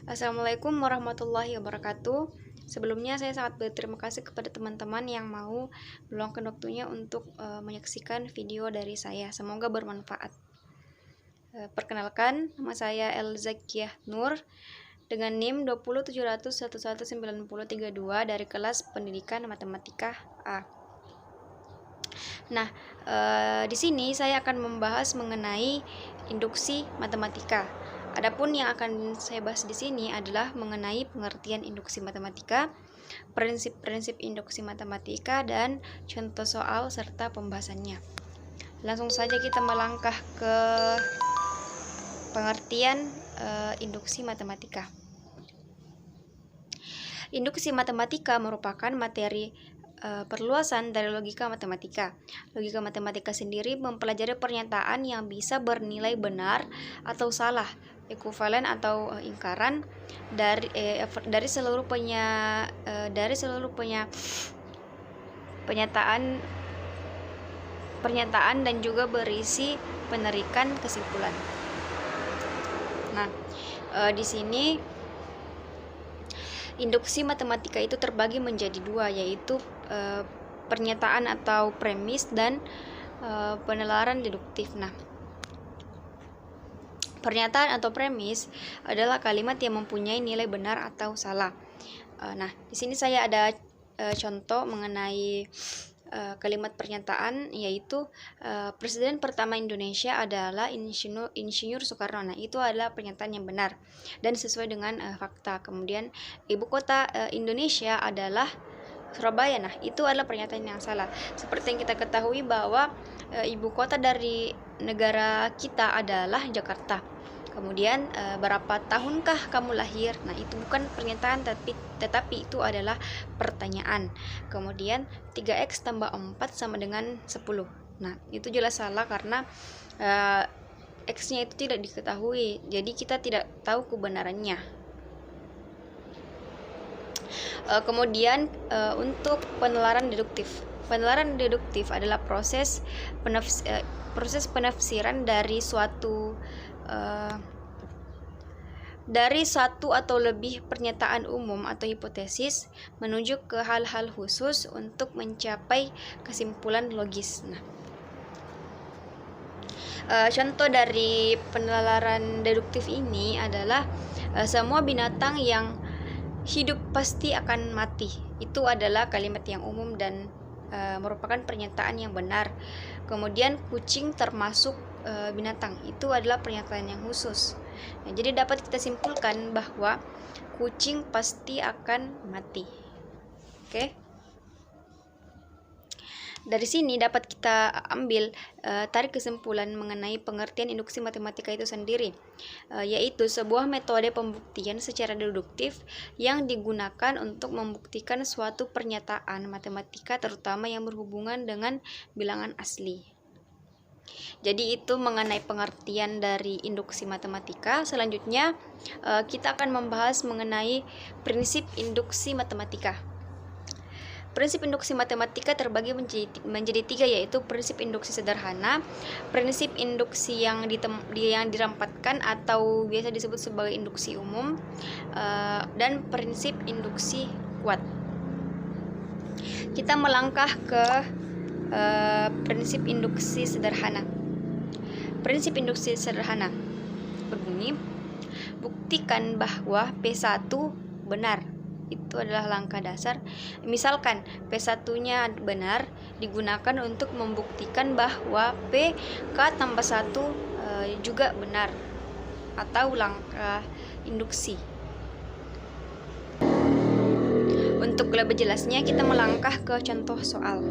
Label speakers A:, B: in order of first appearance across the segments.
A: Assalamualaikum warahmatullahi wabarakatuh. Sebelumnya saya sangat berterima kasih kepada teman-teman yang mau meluangkan waktunya untuk menyaksikan video dari saya. Semoga bermanfaat. Perkenalkan, nama saya Elzakiah Nur dengan NIM 20700119032 dari kelas Pendidikan Matematika A. Nah, di sini saya akan membahas mengenai induksi matematika. Adapun yang akan saya bahas di sini adalah mengenai pengertian induksi matematika, prinsip-prinsip induksi matematika, dan contoh soal serta pembahasannya. Langsung saja kita melangkah ke pengertian induksi matematika. Induksi matematika merupakan materi perluasan dari logika matematika. Logika matematika sendiri mempelajari pernyataan yang bisa bernilai benar atau salah, ekuivalen atau ingkaran dari seluruh pernyataan dan juga berisi penarikan kesimpulan. Nah, di sini induksi matematika itu terbagi menjadi dua, yaitu pernyataan atau premis dan penalaran deduktif. Nah, pernyataan atau premis adalah kalimat yang mempunyai nilai benar atau salah. Nah, di sini saya ada contoh mengenai kalimat pernyataan, yaitu Presiden pertama Indonesia adalah Insinyur Soekarno. Nah, itu adalah pernyataan yang benar dan sesuai dengan fakta. Kemudian ibu kota Indonesia adalah Surabaya. Nah, itu adalah pernyataan yang salah. Seperti yang kita ketahui bahwa ibu kota dari negara kita adalah Jakarta. Kemudian berapa tahunkah kamu lahir? Nah, itu bukan pernyataan tetapi itu adalah pertanyaan. Kemudian 3x tambah 4 sama dengan 10. Nah, itu jelas salah karena x-nya itu tidak diketahui. Jadi kita tidak tahu kebenarannya. Kemudian untuk penalaran deduktif. Penalaran deduktif adalah proses penafsiran dari satu atau lebih pernyataan umum atau hipotesis menuju ke hal-hal khusus untuk mencapai kesimpulan logis. Nah, contoh dari penalaran deduktif ini adalah semua binatang yang hidup pasti akan mati. Itu adalah kalimat yang umum dan merupakan pernyataan yang benar. Kemudian kucing termasuk binatang, itu adalah pernyataan yang khusus. Nah, jadi dapat kita simpulkan bahwa kucing pasti akan mati. Oke. Dari sini dapat kita ambil tarik kesimpulan mengenai pengertian induksi matematika itu sendiri, yaitu sebuah metode pembuktian secara deduktif yang digunakan untuk membuktikan suatu pernyataan matematika terutama yang berhubungan dengan bilangan asli. Jadi itu mengenai pengertian dari induksi matematika. Selanjutnya kita akan membahas mengenai prinsip induksi matematika. Prinsip induksi matematika terbagi menjadi tiga, yaitu prinsip induksi sederhana, prinsip induksi yang dirampatkan atau biasa disebut sebagai induksi umum, dan prinsip induksi kuat. Kita melangkah ke prinsip induksi sederhana. Prinsip induksi sederhana berbunyi, buktikan bahwa P1 benar. Itu adalah langkah dasar. Misalkan P1-nya benar, digunakan untuk membuktikan bahwa PK tambah 1 juga benar, atau langkah induksi. Untuk lebih jelasnya kita melangkah ke contoh soal.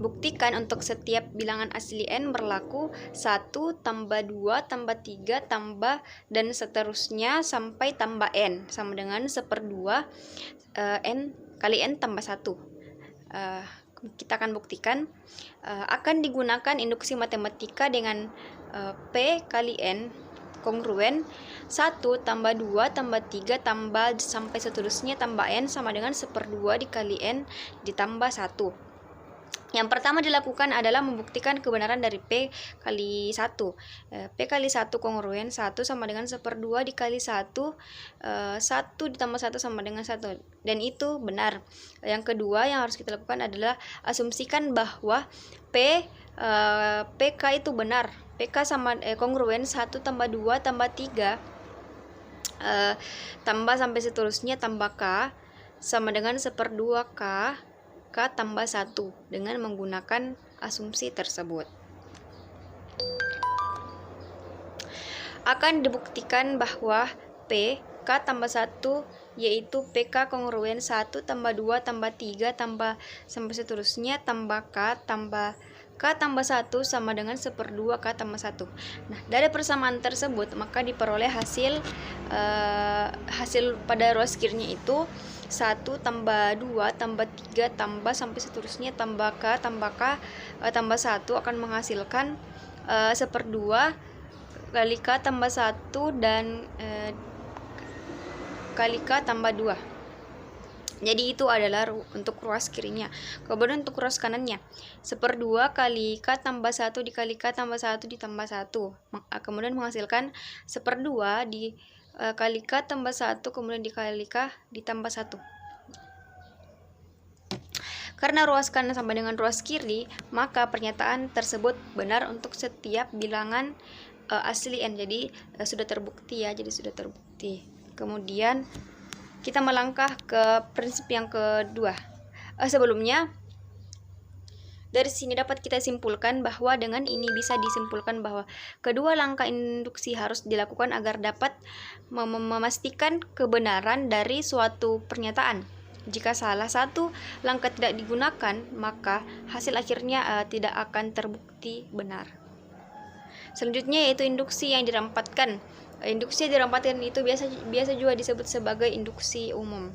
A: Buktikan untuk setiap bilangan asli n berlaku 1 tambah 2 tambah 3 tambah dan seterusnya sampai tambah n sama dengan 1/2 n kali n tambah 1. Kita akan buktikan akan digunakan induksi matematika dengan P kali n kongruen 1 tambah 2 tambah 3 tambah sampai seterusnya tambah n sama dengan 1/2 dikali n ditambah 1. Yang pertama dilakukan adalah membuktikan kebenaran dari P kali 1. P kali 1 kongruen 1 sama dengan 1/2 dikali 1, 1 ditambah 1 sama dengan 1. Dan itu benar. Yang kedua yang harus kita lakukan adalah asumsikan bahwa PK itu benar. PK sama kongruen 1 tambah 2 tambah 3 tambah sampai seterusnya tambah K sama dengan 1/2 K tambah 1 dengan menggunakan asumsi tersebut. Akan dibuktikan bahwa P K tambah 1 yaitu PK kongruen 1 tambah 2 tambah 3 tambah sampai seterusnya tambah K tambah 1 sama dengan 1/2 K tambah 1. Nah, dari persamaan tersebut maka diperoleh hasil pada ruas kirinya itu 1 tambah 2 tambah 3 tambah sampai seterusnya tambah K tambah 1 akan menghasilkan 1/2 kali K tambah 1 dan kali K tambah 2. Jadi itu adalah untuk ruas kirinya. Kemudian untuk ruas kanannya 1/2 kali K tambah 1 dikali K tambah 1 ditambah 1. Kemudian menghasilkan 1/2 kali K tambah 1 kemudian dikali K ditambah 1. Karena ruas kanan sama dengan ruas kiri, maka pernyataan tersebut benar untuk setiap bilangan asli n. Jadi sudah terbukti ya, Kemudian kita melangkah ke prinsip yang kedua. Sebelumnya dari sini dapat kita simpulkan bahwa dengan ini bisa disimpulkan bahwa kedua langkah induksi harus dilakukan agar dapat memastikan kebenaran dari suatu pernyataan. Jika salah satu langkah tidak digunakan, maka hasil akhirnya tidak akan terbukti benar. Selanjutnya yaitu induksi yang dirampatkan. Induksi yang dirampatkan itu biasa juga disebut sebagai induksi umum.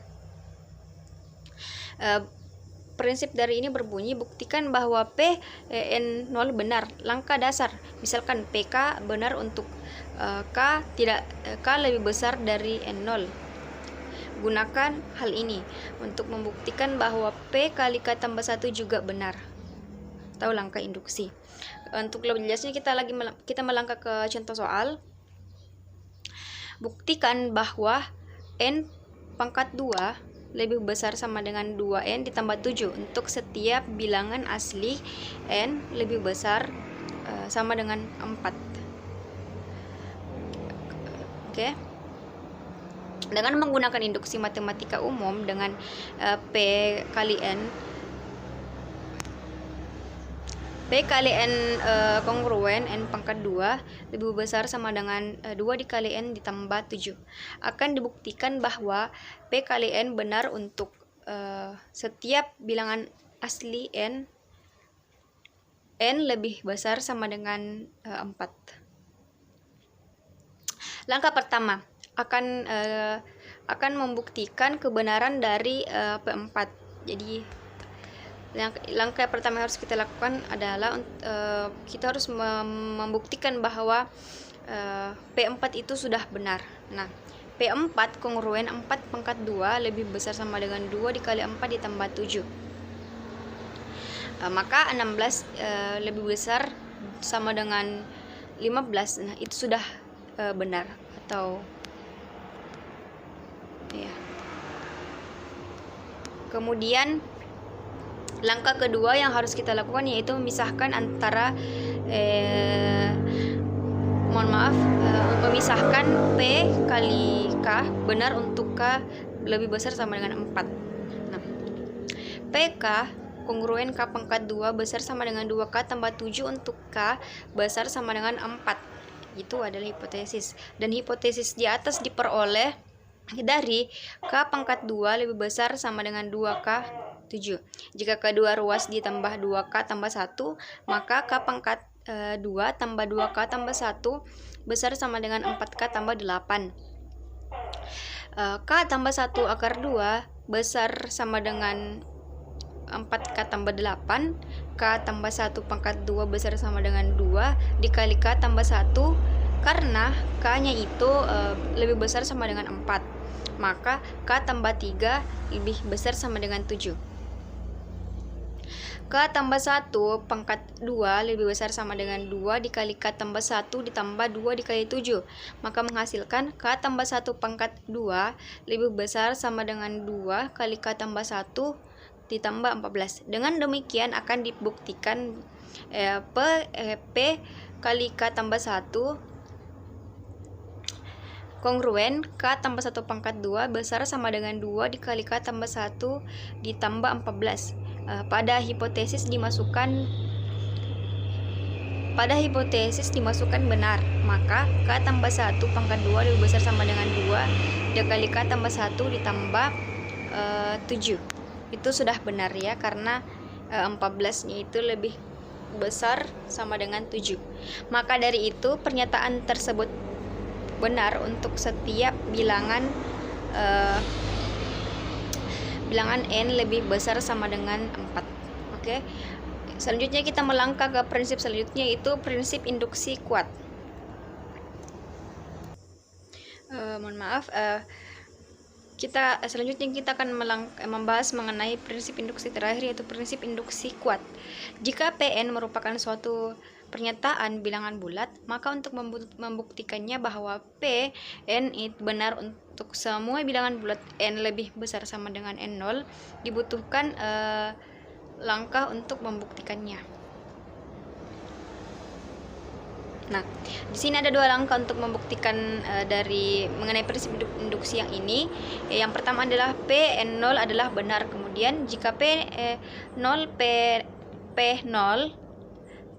A: Prinsip dari ini berbunyi buktikan bahwa P N0 benar. Langkah dasar, misalkan PK benar untuk K lebih besar dari N0. Gunakan hal ini untuk membuktikan bahwa P kali K tambah 1 juga benar. Atau langkah induksi. Untuk lebih jelasnya kita melangkah ke contoh soal. Buktikan bahwa N pangkat 2 lebih besar sama dengan 2N ditambah 7 untuk setiap bilangan asli N lebih besar sama dengan 4. Oke. Dengan menggunakan induksi matematika umum dengan P kali N kongruen N pangkat 2 lebih besar sama dengan 2 dikali N ditambah 7. Akan dibuktikan bahwa P kali N benar untuk setiap bilangan asli N lebih besar sama dengan 4. Langkah pertama akan membuktikan kebenaran dari P4. Jadi langkah pertama yang harus kita lakukan adalah kita harus membuktikan bahwa P4 itu sudah benar. Nah, P4 kongruen 4 pangkat 2 lebih besar sama dengan 2 dikali 4 ditambah 7. Maka 16 lebih besar sama dengan 15. Nah, itu sudah benar atau ya. Kemudian langkah kedua yang harus kita lakukan yaitu memisahkan antara memisahkan P kali K benar untuk K lebih besar sama dengan 4. Nah, PK kongruen K pangkat 2 besar sama dengan 2K tambah 7 untuk K besar sama dengan 4. Itu adalah hipotesis. Dan hipotesis di atas diperoleh dari K pangkat 2 lebih besar sama dengan 2K 7. Jika kedua ruas ditambah 2K tambah 1, maka K pangkat 2 tambah 2K tambah 1 besar sama dengan 4K tambah 8. K tambah 1 akar 2 besar sama dengan 4K tambah 8. K tambah 1 pangkat 2 besar sama dengan 2 dikali K tambah 1. Karena K-nya itu lebih besar sama dengan 4, maka K tambah 3 lebih besar sama dengan 7. K tambah 1 pangkat 2 lebih besar sama dengan 2 dikali K tambah 1 ditambah 2 dikali 7. Maka menghasilkan K tambah 1 pangkat 2 lebih besar sama dengan 2 kali K tambah 1 ditambah 14. Dengan demikian akan dibuktikan P kali K tambah 1 kongruen K tambah 1 pangkat 2 besar sama dengan 2 dikali K tambah 1 ditambah 14. Pada hipotesis dimasukkan benar, maka K tambah 1 pangkat 2 lebih besar sama dengan 2 dikali K tambah 1 ditambah 7. Itu sudah benar ya, karena 14-nya itu lebih besar sama dengan 7. Maka dari itu pernyataan tersebut benar untuk setiap bilangan n lebih besar sama dengan 4. Oke. Selanjutnya kita melangkah ke prinsip selanjutnya, yaitu prinsip induksi kuat. Selanjutnya kita akan membahas mengenai prinsip induksi terakhir, yaitu prinsip induksi kuat. Jika Pn merupakan suatu pernyataan bilangan bulat, maka untuk membuktikannya bahwa Pn itu benar untuk semua bilangan bulat n lebih besar sama dengan n0, dibutuhkan langkah untuk membuktikannya. Nah, di sini ada 2 langkah untuk membuktikan mengenai prinsip induksi yang ini. Yang pertama adalah P0 adalah benar. Kemudian jika P0,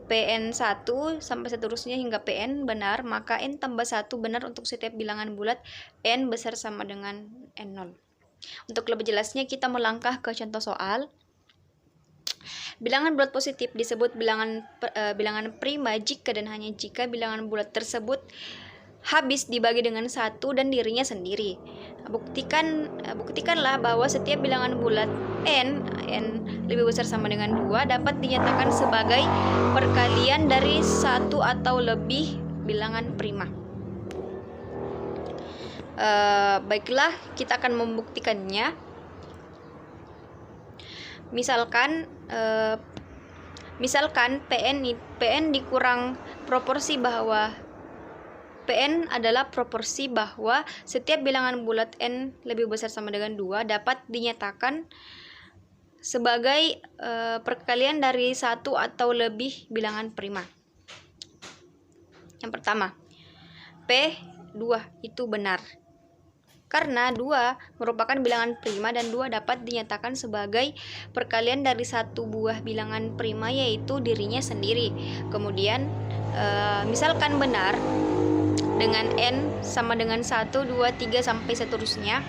A: Pn1 sampai seterusnya hingga Pn benar, maka n tambah 1 benar untuk setiap bilangan bulat n besar sama dengan n0. Untuk lebih jelasnya kita melangkah ke contoh soal. Bilangan bulat positif disebut bilangan prima jika dan hanya jika bilangan bulat tersebut habis dibagi dengan 1 dan dirinya sendiri. Buktikanlah bahwa setiap bilangan bulat n lebih besar sama dengan 2 dapat dinyatakan sebagai perkalian dari 1 atau lebih bilangan prima. Baiklah, kita akan membuktikannya. Misalkan Pn dikurang proporsi bahwa Pn adalah proporsi bahwa setiap bilangan bulat n lebih besar sama dengan 2 dapat dinyatakan sebagai perkalian dari 1 atau lebih bilangan prima. Yang pertama, P2 itu benar karena 2 merupakan bilangan prima dan 2 dapat dinyatakan sebagai perkalian dari 1 buah bilangan prima, yaitu dirinya sendiri. Kemudian misalkan benar dengan n sama dengan 1, 2, 3 sampai seterusnya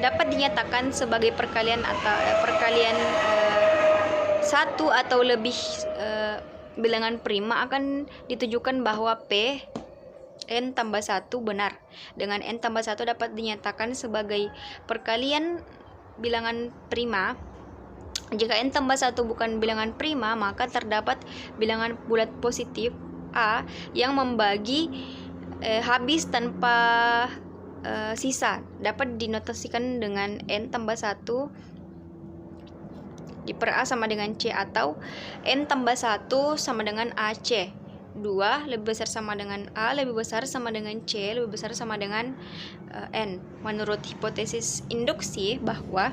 A: dapat dinyatakan sebagai perkalian 1 atau lebih bilangan prima, akan ditujukan bahwa n tambah 1 benar. Dengan n tambah 1 dapat dinyatakan sebagai perkalian bilangan prima. Jika n tambah 1 bukan bilangan prima, maka terdapat bilangan bulat positif A yang membagi habis tanpa sisa. Dapat dinotasikan dengan n tambah 1 diper A sama dengan C, atau n tambah 1 sama dengan AC. 2 lebih besar sama dengan A, lebih besar sama dengan C, lebih besar sama dengan N. Menurut hipotesis induksi bahwa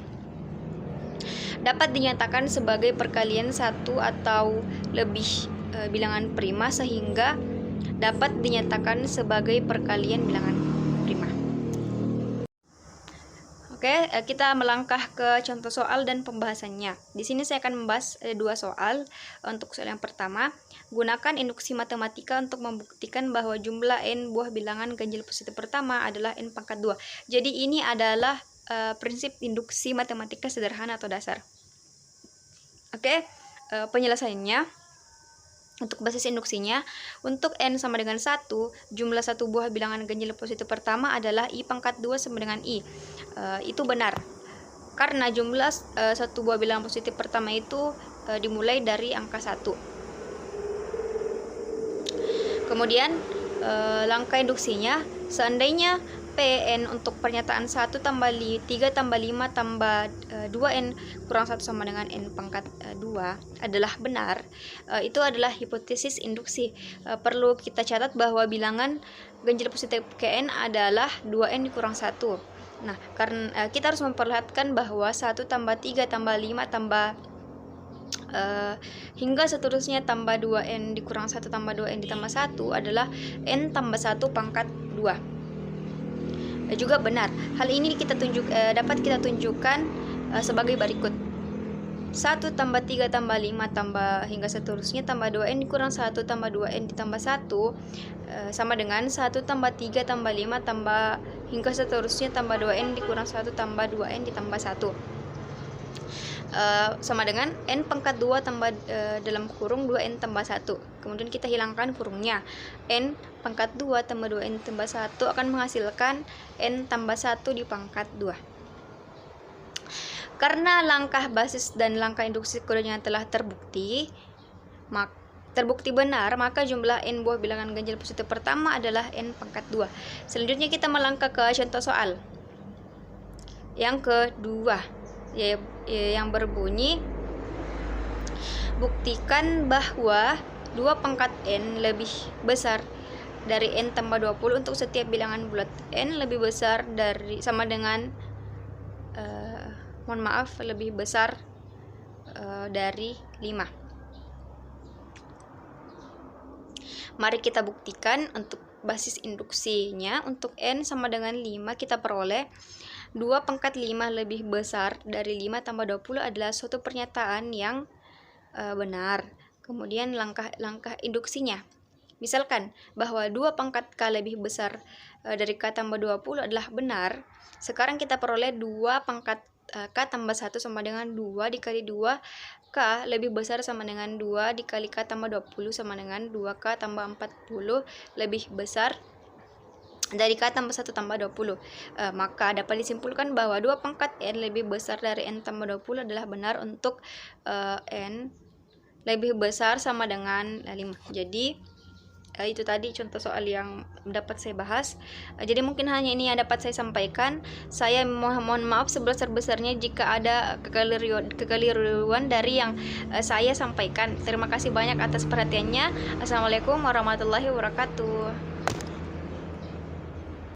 A: dapat dinyatakan sebagai perkalian 1 atau lebih bilangan prima, sehingga dapat dinyatakan sebagai perkalian bilangan prima. Oke, kita melangkah ke contoh soal dan pembahasannya. Di sini saya akan membahas 2 soal. Untuk soal yang pertama, gunakan induksi matematika untuk membuktikan bahwa jumlah n buah bilangan ganjil positif pertama adalah n pangkat 2. Jadi ini adalah prinsip induksi matematika sederhana atau dasar. Oke, penjelasannya. Untuk basis induksinya, untuk n sama dengan 1, jumlah 1 buah bilangan ganjil positif pertama adalah i pangkat 2 sama dengan i. Itu benar, karena jumlah 1 buah bilangan positif pertama itu dimulai dari angka 1. Kemudian langkah induksinya, seandainya P N untuk pernyataan 1 tambah 3 tambah 5 tambah 2N kurang 1 sama dengan N pangkat 2 adalah benar, itu adalah hipotesis induksi. Perlu kita catat bahwa bilangan ganjil positif Kn adalah 2N dikurang 1. Nah, karena kita harus memperlihatkan bahwa 1 tambah 3 tambah 5 tambah hingga seterusnya tambah 2N dikurang 1 tambah 2N ditambah 1 adalah N tambah 1 pangkat 2. Juga benar. Hal ini dapat kita tunjukkan sebagai berikut. 1 tambah 3 tambah 5 tambah hingga seterusnya tambah 2N dikurang 1 tambah 2N ditambah 1 sama dengan 1 tambah 3 tambah 5 tambah hingga seterusnya tambah 2N dikurang 1 tambah 2N ditambah 1 sama dengan N pangkat 2 tambah dalam kurung 2N tambah 1. Kemudian kita hilangkan kurungnya. N pangkat 2 tambah 2N tambah 1 akan menghasilkan N tambah 1 di pangkat 2. Karena langkah basis dan langkah induksi kodenya telah terbukti benar, maka jumlah N buah bilangan ganjil positif pertama adalah N pangkat 2. Selanjutnya kita melangkah ke contoh soal yang kedua, yang berbunyi buktikan bahwa 2 pangkat N lebih besar dari N tambah 20 untuk setiap bilangan bulat N lebih besar dari sama dengan lebih besar dari 5. Mari kita buktikan untuk basis induksinya. Untuk N sama dengan 5 kita peroleh 2 pangkat 5 lebih besar dari 5 tambah 20 adalah suatu pernyataan yang benar. Kemudian langkah induksinya. Misalkan bahwa 2 pangkat K lebih besar dari K tambah 20 adalah benar. Sekarang kita peroleh 2 pangkat K tambah 1 sama dengan 2 dikali 2 K lebih besar sama dengan 2 dikali K tambah 20 sama dengan 2K tambah 40 lebih besar dari K tambah 1 tambah 20. Maka dapat disimpulkan bahwa 2 pangkat N lebih besar dari N tambah 20 adalah benar untuk N lebih besar sama dengan 5. Jadi itu tadi contoh soal yang dapat saya bahas. Jadi mungkin hanya ini yang dapat saya sampaikan. Saya mohon maaf sebesar-besarnya jika ada kekeliruan dari yang saya sampaikan. Terima kasih banyak atas perhatiannya. Assalamualaikum warahmatullahi wabarakatuh.